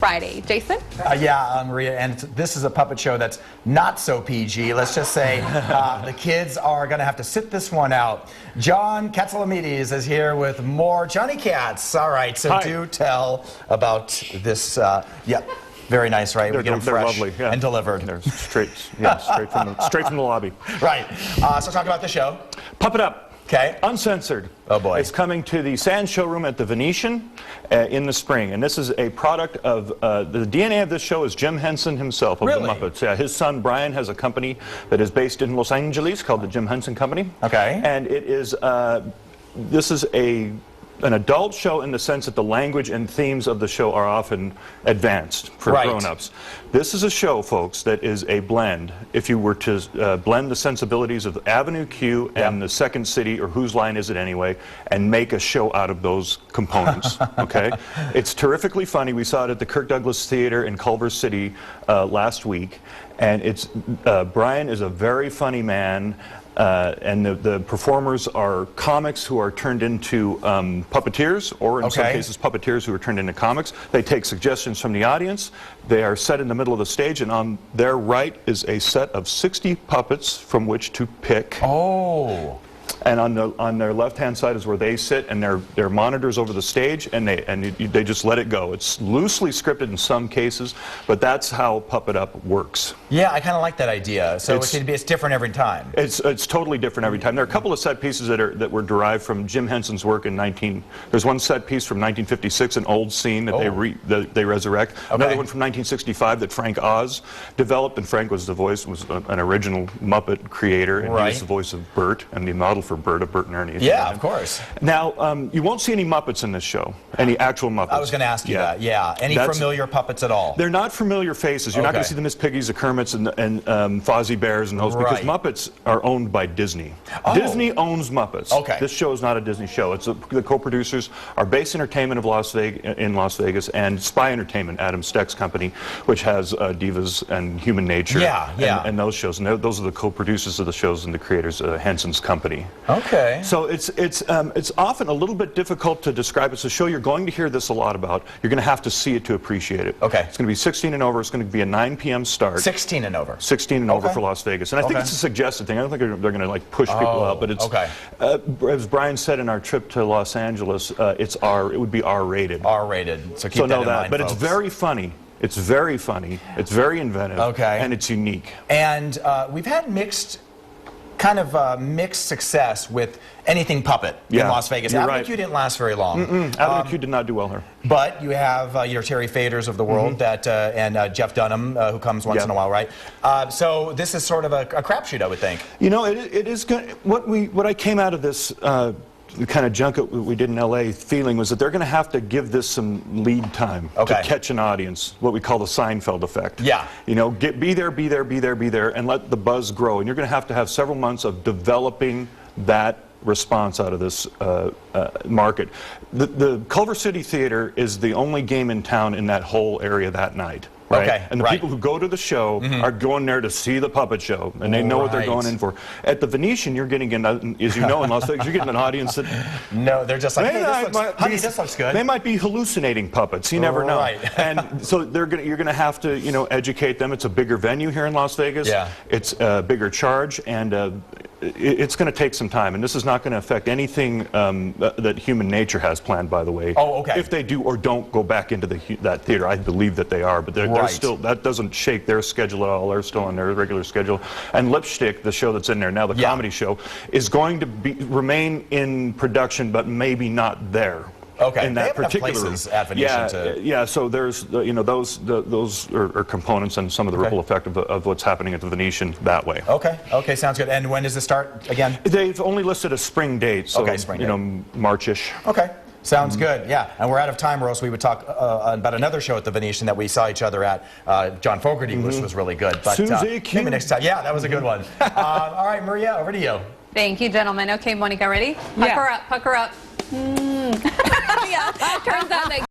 Friday. Jason? Yeah, Maria, and this is a puppet show that's not so PG. Let's just say the kids are going to have to sit this one out. John Katsilometes is here with more Johnny Cats. All right, so Hi. do tell about this. Yeah, very nice, right? We get them fresh lovely, yeah. and delivered. They're straight from the lobby. Right. So talk about the show. Puppet Up. Okay. Uncensored. Oh, boy. It's coming to the Sands Showroom at the Venetian in the spring. And this is a product of, the DNA of this show is Jim Henson himself of Really? the Muppets. Yeah, his son Brian has a company that is based in Los Angeles called the Jim Henson Company. Okay. And it is, this is an adult show in the sense that the language and themes of the show are often advanced for Right. grown-ups. This is a show, folks, that is a blend. If you were to blend the sensibilities of Avenue Q and the Second City, or Whose Line Is It Anyway, and make a show out of those components, okay? It's terrifically funny. We saw it at the Kirk Douglas Theater in Culver City last week, and it's Brian is a very funny man. And the performers are comics who are turned into puppeteers, or in some cases puppeteers who are turned into comics. They take suggestions from the audience. They are set in the middle of the stage, and on their right is a set of 60 puppets from which to pick. Oh. And on their left-hand side is where they sit, and they're monitors over the stage, and they just let it go. It's loosely scripted in some cases, but that's how Puppet Up works. Yeah, I kind of like that idea. So it's different every time. It's totally different every time. There are a couple of set pieces that were derived from Jim Henson's work in There's one set piece from 1956, an old scene that they resurrect. Okay. Another one from 1965 that Frank Oz developed, and Frank was an original Muppet creator, and he was the voice of Bert and the model for Bert and Ernie. Yeah, of course. Now, you won't see any Muppets in this show, any actual Muppets. I was going to ask you that, yeah. Any familiar puppets at all? They're not familiar faces. You're not going to see the Miss Piggies, the Kermits, and Fozzie Bears, and those, because Muppets are owned by Disney. Oh. Disney owns Muppets. Okay. This show is not a Disney show. It's the co-producers are Base Entertainment of in Las Vegas, and Spy Entertainment, Adam Steck's company, which has Divas and Human Nature. And those shows. And those are the co-producers of the shows and the creators of Henson's company. Okay. So it's often a little bit difficult to describe. It's a show you're going to hear this a lot about. You're going to have to see it to appreciate it. Okay. It's going to be 16 and over. It's going to be a 9 p.m. start. 16 and over. 16 and over for Las Vegas. And I think it's a suggested thing. I don't think they're going to like push people out, but it's as Brian said in our trip to Los Angeles, it would be R-rated. R-rated. So keep that in mind, but folks. it's very funny. It's very funny. It's very inventive. And it's unique. And we've had mixed success with anything puppet in Las Vegas. Avenue Q didn't last very long. Avenue Q did not do well here. But you have your Terry Faders of the world and Jeff Dunham, who comes once in a while, right? So this is sort of a crapshoot, I would think. You know, it is good. What I came out of this the kind of junket we did in LA feeling was that they're going to have to give this some lead time to catch an audience, what we call the Seinfeld effect. Yeah. You know, be there, and let the buzz grow. And you're going to have several months of developing that response out of this market. The Culver City Theater is the only game in town in that whole area that night. Right? And the people who go to the show are going there to see the puppet show, and they know what they're going in for. At the Venetian, you're getting in, as you know, in Las Vegas, you're getting an audience that... No, they're just like, hey, this looks good. They might be hallucinating puppets. You never know. And so you're going to have to, educate them. It's a bigger venue here in Las Vegas. Yeah. It's a bigger charge, and it's going to take some time. And this is not going to affect anything that Human Nature has planned, by the way. Oh, okay. If they do or don't go back into that theater, I believe that they are, but they're still, that doesn't shake their schedule at all. They're still on their regular schedule. And Lipstick, the show that's in there now, the comedy show, is going to remain in production, but maybe not there. Okay. In that particular places at Venetian so there's those are components and some of the ripple effect of what's happening at the Venetian that way. Okay, sounds good. And when does it start again? They've only listed a spring date, so spring date. March-ish. Okay. Sounds good, yeah. And we're out of time, or else we would talk about another show at the Venetian that we saw each other at. John Fogerty, which was really good. But maybe next time. Yeah, that was a good one. All right, Maria, over to you. Thank you, gentlemen. Okay, Monica, ready? Pucker up, pucker up. Yeah. Turns out that